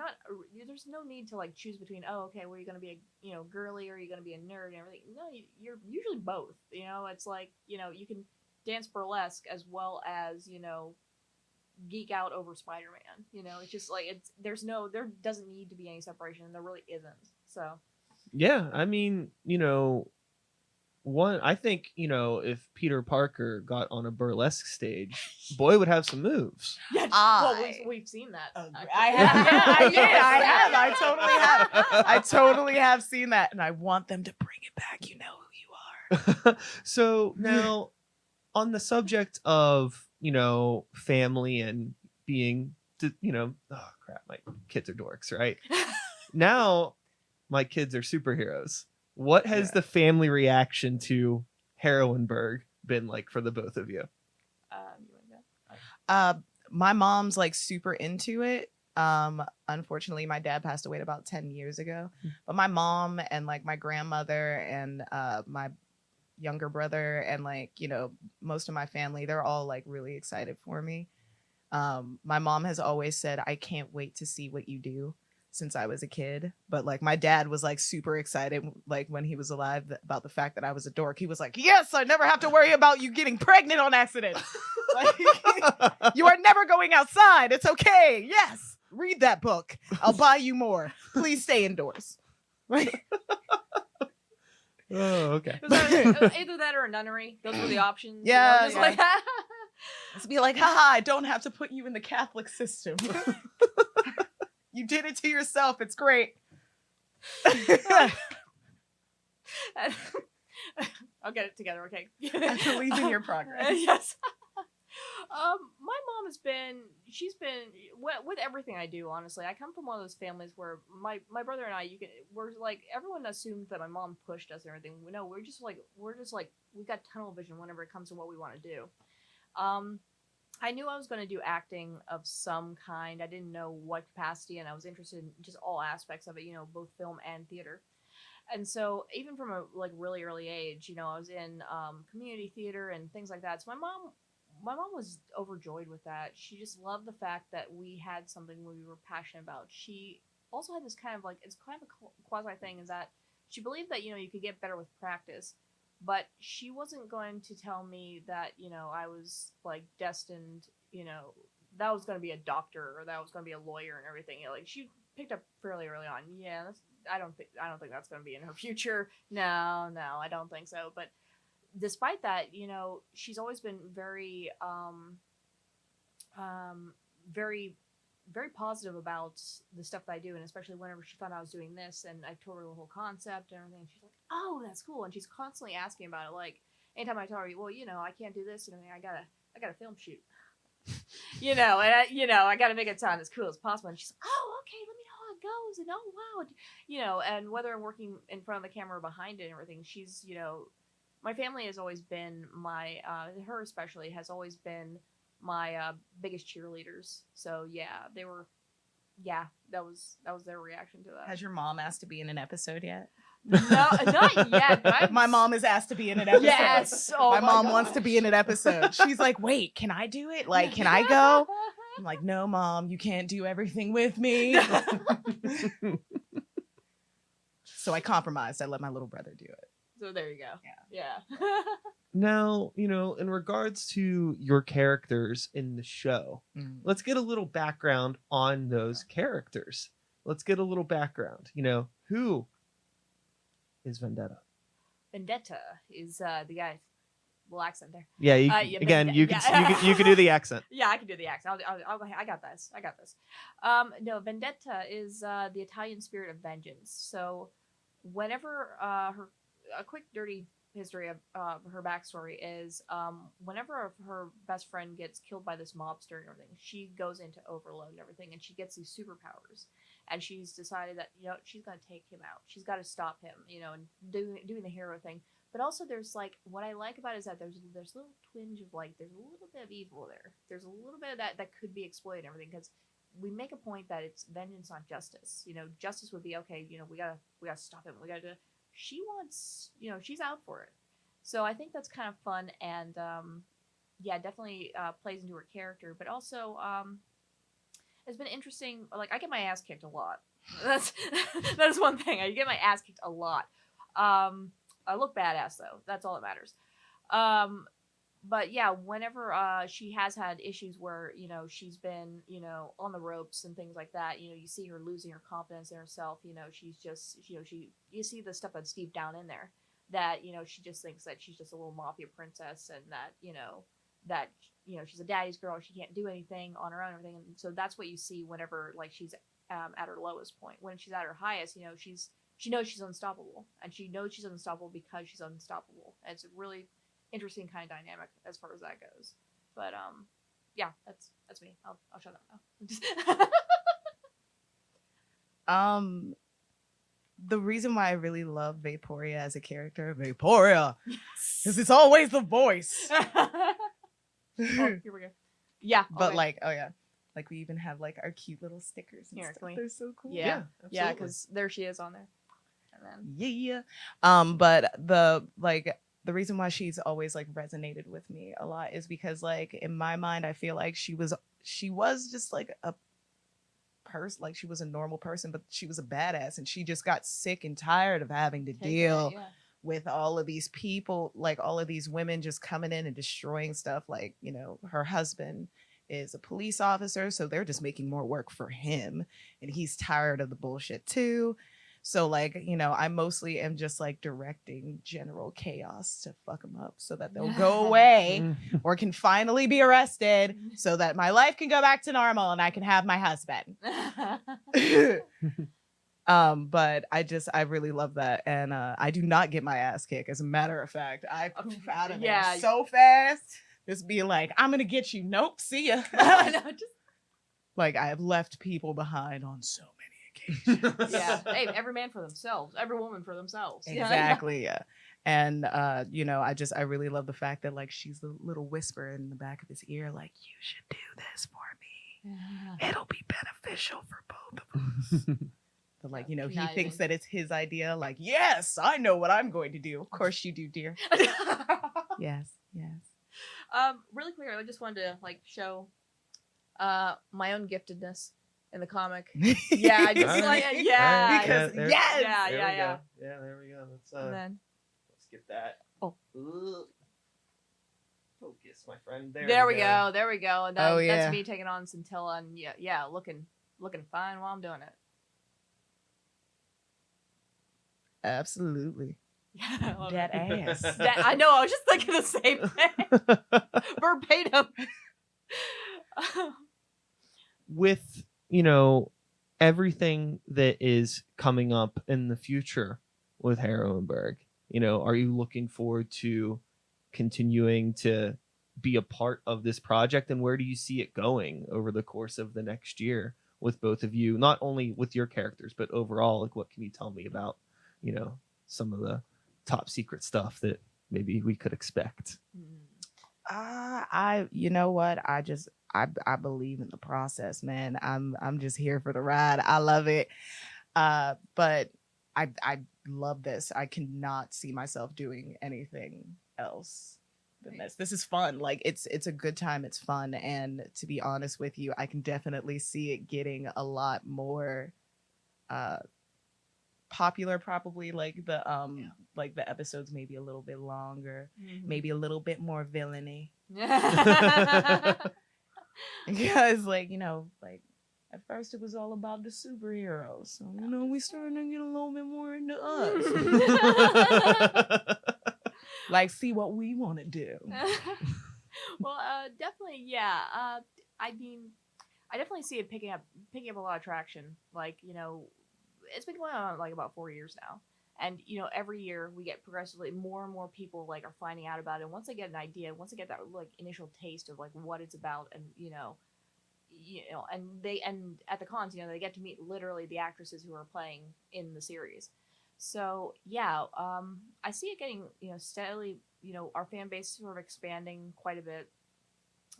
no need to like choose between okay, well, you're gonna be a girly or you're gonna be a nerd and everything. No, you're usually both. It's like you can dance burlesque as well as geek out over Spider-Man. It's just like there doesn't need to be any separation, and there really isn't. So yeah, I mean I think if Peter Parker got on a burlesque stage, boy would have some moves. Yeah, well, we've seen that. I have. I totally have seen that, and I want them to bring it back. You know who you are. So now, on the subject of family and being oh crap, my kids are dorks, right? Now my kids are superheroes. What has the family reaction to Heroineburgh been like for the both of you? My mom's like super into it. Unfortunately, my dad passed away about 10 years ago. But my mom and like my grandmother and my younger brother and like most of my family, they're all like really excited for me. My mom has always said, I can't wait to see what you do, since I was a kid. But like my dad was like super excited like when he was alive about the fact that I was a dork. He was like, yes, I never have to worry about you getting pregnant on accident. Like, you are never going outside. It's okay. Yes, read that book. I'll buy you more. Please stay indoors. Oh, okay. Either that or a nunnery. Those were the options. Yeah, just like let's be like, haha, I don't have to put you in the Catholic system. You did it to yourself. It's great. I'll get it together, okay? I believe in your progress. Yes. My mom she's been with everything I do, honestly. I come from one of those families where my brother and I, we're like, everyone assumes that my mom pushed us and everything. No, we're just like, we got tunnel vision whenever it comes to what we want to do. I knew I was going to do acting of some kind. I didn't know what capacity, and I was interested in just all aspects of it, both film and theater. And so even from a like really early age, I was in community theater and things like that. So my mom was overjoyed with that. She just loved the fact that we had something we were passionate about. She also had this kind of like, it's kind of a quasi thing, is that she believed that, you could get better with practice. But she wasn't going to tell me that, I was like destined, that was going to be a doctor or that I was going to be a lawyer and everything. Like she picked up fairly early on. Yeah, I don't think that's going to be in her future. No, I don't think so. But despite that, she's always been very, very, very positive about the stuff that I do, and especially whenever she found out I was doing this, and I told her the whole concept and everything. She's like, "Oh, that's cool," and she's constantly asking about it. Like anytime I tell her, "Well, I can't do this," and I gotta got a film shoot. And I got to make it sound as cool as possible. And she's like, oh, okay, let me know how it goes. And oh, wow. And whether I'm working in front of the camera or behind it and everything, she's, my family has always been her especially has always been my biggest cheerleaders. So they were, that was their reaction to that. Has your mom asked to be in an episode yet? No, not yet. My mom is asked to be in an episode. Yes. Oh my mom gosh. wants to be in an episode. She's like, wait, can I do it? Like, can I go? I'm like, no, Mom, you can't do everything with me. So I compromised. I let my little brother do it. So there you go. Yeah. Now, in regards to your characters in the show, let's get a little background on those characters. Let's get a little background. Who is Vendetta? Vendetta is the guy. Little accent there. Yeah. You can do the accent. Yeah, I can do the accent. I got this. No, Vendetta is the Italian spirit of vengeance. So, whenever a quick dirty history of her backstory is whenever her best friend gets killed by this mobster and everything, she goes into overload and everything, and she gets these superpowers. And she's decided that she's gonna take him out. She's got to stop him, and doing the hero thing. But also, there's what I like about it is that there's a little twinge of there's a little bit of evil there. There's a little bit of that could be exploited and everything, because we make a point that it's vengeance, not justice. Justice would be okay. We gotta stop him. We gotta. She wants, she's out for it. So I think that's kind of fun, and definitely plays into her character. But also, it's been interesting. I get my ass kicked a lot. That is one thing. I get my ass kicked a lot. I look badass though. That's all that matters. But yeah, whenever she has had issues where she's been on the ropes and things like that, you see her losing her confidence in herself. She's just you see the stuff that's deep down in there that she just thinks that she's just a little mafia princess, and that she's a daddy's girl. She can't do anything on her own and everything. And so that's what you see whenever she's at her lowest point. When she's at her highest, she knows she's unstoppable, and she knows she's unstoppable because she's unstoppable. And it's a really interesting kind of dynamic as far as that goes. But that's me. I'll shut up now. The reason why I really love Vaporia as a character, because it's always the voice. Oh, here we go. Yeah, but we even have our cute little stickers and stuff. They're so cool. Yeah, because there she is on there. And then but the reason why she's always resonated with me a lot is because in my mind I feel like she was just a person, she was a normal person, but she was a badass, and she just got sick and tired of having to deal with all of these people, all of these women just coming in and destroying stuff. Her husband is a police officer, so they're just making more work for him, and he's tired of the bullshit too. So I mostly am just directing general chaos to fuck them up so that they'll go away or can finally be arrested so that my life can go back to normal and I can have my husband. But I really love that. And I do not get my ass kicked. As a matter of fact, I poof out of there so fast. Just be like, I'm going to get you. Nope. See ya. I have left people behind on so many. Yeah. Hey, every man for themselves, every woman for themselves. Exactly. Yeah. And I really love the fact that she's the little whisper in the back of his ear, you should do this for me. It'll be beneficial for both of us. But he thinks that it's his idea. Yes, I know what I'm going to do. Of course you do, dear. Yes. Really quick, I just wanted to show my own giftedness in the comic. Yeah, I just because Yeah, there we go. Let's get that. Oh. Focus, my friend. There we go. And that's me taking on Scintilla, and looking fine while I'm doing it. Absolutely. Yeah, that ass. I know. I was just thinking the same thing. Verbatim. With everything that is coming up in the future with Heroineburgh, are you looking forward to continuing to be a part of this project, and where do you see it going over the course of the next year with both of you, not only with your characters but overall? Like, what can you tell me about, you know, some of the top secret stuff that maybe we could expect? You know what, I believe in the process, man. I'm just here for the ride. I love it. But I love this. I cannot see myself doing anything else than this. This is fun. Like, it's a good time. It's fun. And to be honest with you, I can definitely see it getting a lot more popular, probably. Like the episodes maybe a little bit longer, maybe a little bit more villainy. Because, like, you know, like, at first it was all about the superheroes, so, you know, we started to get a little bit more into us. Like, see what we want to do. Well, definitely, yeah. I mean, I definitely see it picking up a lot of traction. Like, you know, it's been going on like about 4 years now. And, you know, every year we get progressively more and more people like are finding out about it. And once they get an idea, once they get that like initial taste of like what it's about, and you know, and at the cons, you know, they get to meet literally the actresses who are playing in the series. So yeah, I see it getting, you know, steadily, you know, our fan base sort of expanding quite a bit,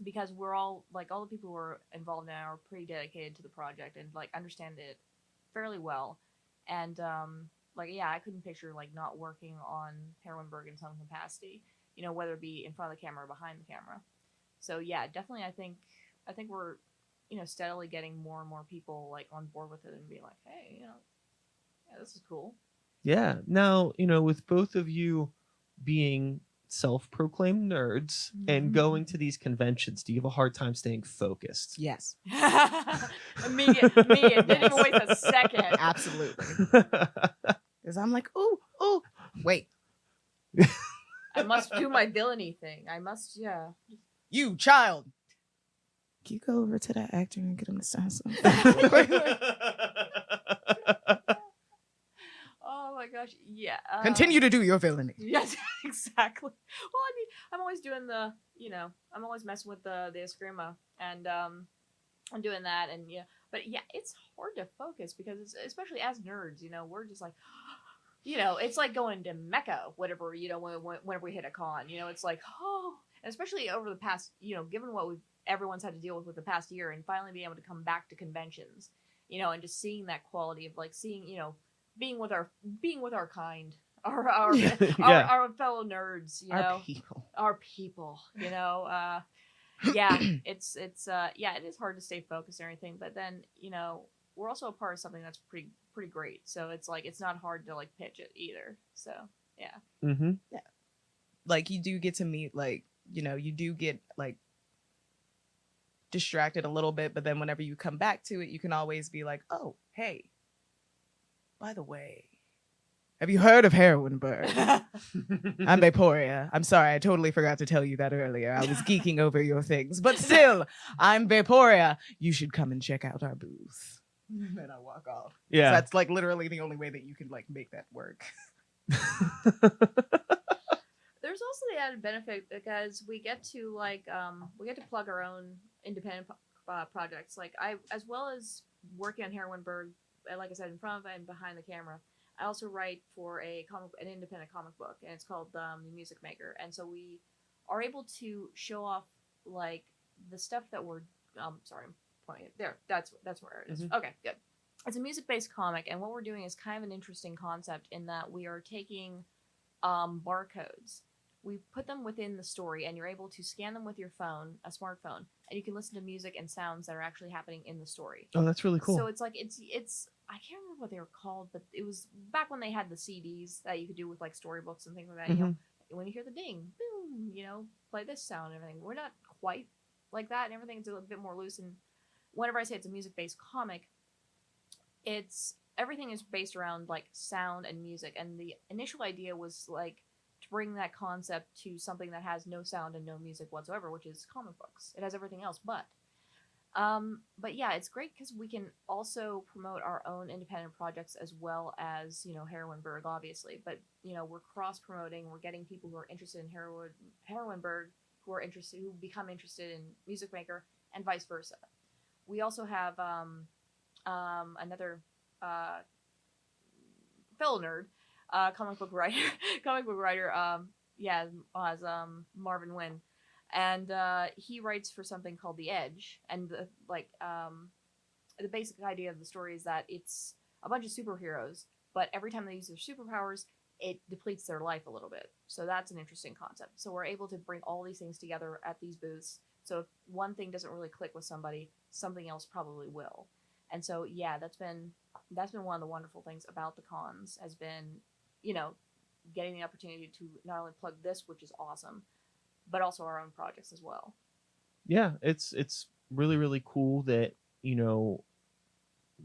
because we're all like, all the people who are involved now are pretty dedicated to the project and like understand it fairly well. And like, yeah, I couldn't picture like not working on Heroineburgh in some capacity, you know, whether it be in front of the camera or behind the camera. So yeah, definitely, I think we're, you know, steadily getting more and more people like on board with it and being like, hey, you know, yeah, this is cool. Yeah. Now, you know, with both of you being self-proclaimed nerds and going to these conventions, do you have a hard time staying focused? Yes. Immediate. Didn't even waste a second. Absolutely. Because I'm like, oh, wait. I must do my villainy thing. I must, yeah. You, child. Can you go over to that actor and get him to sign something? Oh my gosh, yeah. Continue to do your villainy. Yes, exactly. Well, I mean, I'm always doing the, you know, I'm always messing with the Eskrima, and I'm doing that, and yeah. But yeah, it's hard to focus because it's, especially as nerds, you know, we're just like, you know, it's like going to Mecca, whatever, you know, whenever we hit a con, you know, it's like, oh, and especially over the past, you know, given what everyone's had to deal with the past year, and finally being able to come back to conventions, you know, and just seeing that quality of like seeing, you know, being with our kind, our fellow nerds, you know, our people, you know, yeah, it's yeah, it is hard to stay focused or anything, but then, you know, we're also a part of something that's pretty great, so it's like it's not hard to like pitch it either. So yeah. Yeah, like you do get to meet, like, you know, you do get like distracted a little bit, but then whenever you come back to it, you can always be like, oh, hey, by the way, have you heard of Heroineburgh? I'm Vaporia. I'm sorry, I totally forgot to tell you that earlier. I was geeking over your things, but still, I'm Vaporia. You should come and check out our booth. And then I walk off. Yeah. So that's like literally the only way that you can like make that work. There's also the added benefit because we get to like we get to plug our own independent projects. Like I, as well as working on Heroineburgh, like I said, in front of and behind the camera, I also write for an independent comic book, and it's called The Music Maker. And so we are able to show off like the stuff that we're sorry, I'm pointing it there. That's where it is. Okay, good. It's a music-based comic, and what we're doing is kind of an interesting concept in that we are taking barcodes. We put them within the story, and you're able to scan them with your phone, a smartphone, and you can listen to music and sounds that are actually happening in the story. Oh, that's really cool. So it's like it's I can't remember what they were called, but it was back when they had the CDs that you could do with like storybooks and things like that. You know, when you hear the ding, boom, you know, play this sound and everything. We're not quite like that, and everything's a little bit more loose. And whenever I say it's a music-based comic, it's everything is based around like sound and music. And the initial idea was like to bring that concept to something that has no sound and no music whatsoever, which is comic books. It has everything else, but yeah, it's great because we can also promote our own independent projects as well as, you know, Heroineburgh, obviously. But, you know, we're cross-promoting. We're getting people who are interested in Heroineburgh, who who become interested in Music Maker, and vice versa. We also have another fellow nerd, comic book writer, as Marvin Wynn, and he writes for something called The Edge, and the basic idea of the story is that it's a bunch of superheroes, but every time they use their superpowers, it depletes their life a little bit. So that's an interesting concept. So we're able to bring all these things together at these booths. So if one thing doesn't really click with somebody, something else probably will. And so yeah, that's been one of the wonderful things about the cons, has been, getting the opportunity to not only plug this, which is awesome, but also our own projects as well. Yeah, it's really, really cool that,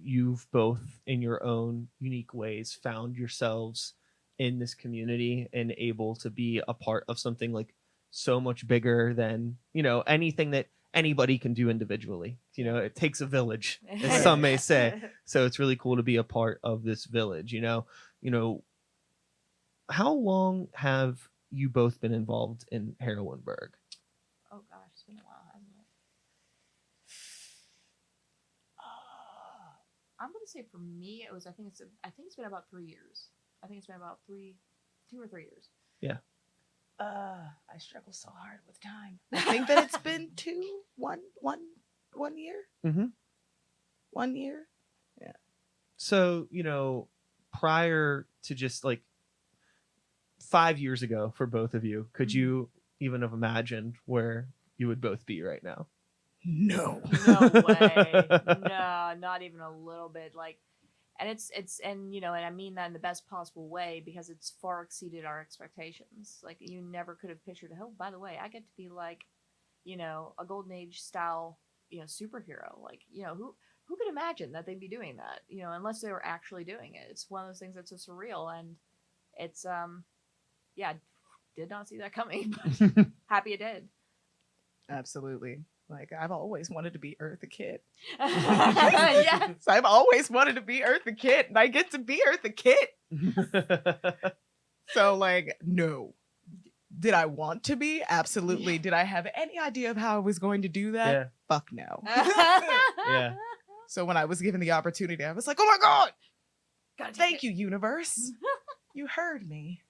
you've both in your own unique ways found yourselves in this community and able to be a part of something like so much bigger than, anything that anybody can do individually. It takes a village, as some may say. So it's really cool to be a part of this village. How long have you both been involved in Heroineburgh? Oh gosh, it's been a while, hasn't it? I'm gonna say for me, I think it's been about 3 years. I think it's been about 2 or 3 years. Yeah. I struggle so hard with time. I think that it's been 1 year. Mm-hmm. 1 year. Yeah. So, prior to just like 5 years ago for both of you, could you even have imagined where you would both be right now? No. No way. No, not even a little bit. Like, and and I mean that in the best possible way, because it's far exceeded our expectations. Like, you never could have pictured, oh, by the way, I get to be like, a golden age style, superhero. Like, who could imagine that they'd be doing that? Unless they were actually doing it. It's one of those things that's so surreal, and it's did not see that coming, but happy it did. Absolutely. Like, I've always wanted to be Eartha Kitt. Yes. I've always wanted to be Eartha Kitt, and I get to be Eartha Kitt. So, like, no. Did I want to be? Absolutely. Did I have any idea of how I was going to do that? Yeah. Fuck no. Yeah. So when I was given the opportunity, I was like, oh my God! Gotta take Thank it. you, universe. You heard me.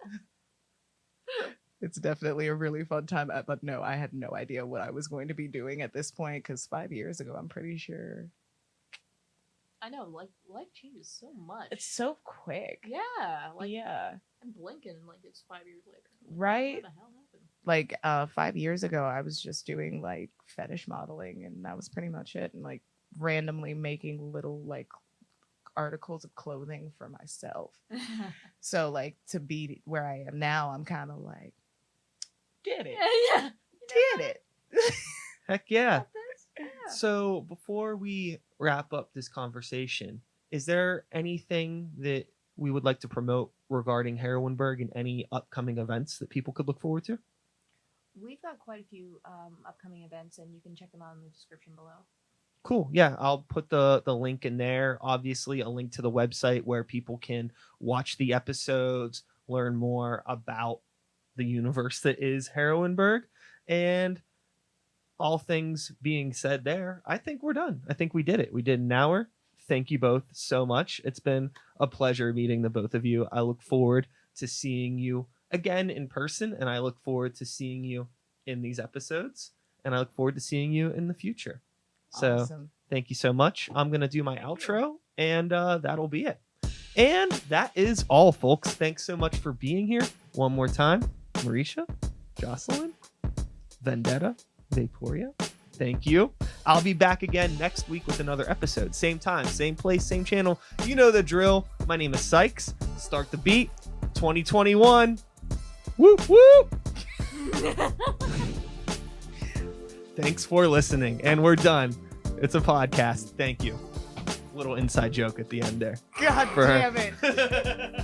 It's definitely a really fun time. But no, I had no idea what I was going to be doing at this point, because 5 years ago, I'm pretty sure. I know, like, life changes so much. It's so quick. Yeah. Like, yeah. I'm blinking like it's 5 years later. Like, Right? what the hell happened? Like 5 years ago, I was just doing like fetish modeling, and that was pretty much it. And like randomly making little like articles of clothing for myself. So like to be where I am now, I'm kind of like, did it. Yeah. Did it. Heck yeah. Yeah. So before we wrap up this conversation, is there anything that we would like to promote regarding Heroineburgh and any upcoming events that people could look forward to? We've got quite a few upcoming events, and you can check them out in the description below. Cool. Yeah, I'll put the link in there. Obviously, a link to the website where people can watch the episodes, learn more about the universe that is Heroineburgh, and all things being said there, I think we're done. I think we did it. We did an hour. Thank you both so much. It's been a pleasure meeting the both of you. I look forward to seeing you again in person, and I look forward to seeing you in these episodes, and I look forward to seeing you in the future. So Awesome. Thank you so much. I'm going to do my outro, and that'll be it. And that is all, folks. Thanks so much for being here. One more time, Mauricia, Josalynn, Vendetta, Vaporia, thank you. I'll be back again next week with another episode. Same time, same place, same channel. You know the drill. My name is Sykes. Start the beat. 2021. Whoop, whoop. Thanks for listening. And we're done. It's a podcast. Thank you. Little inside joke at the end there. God For her. damn it.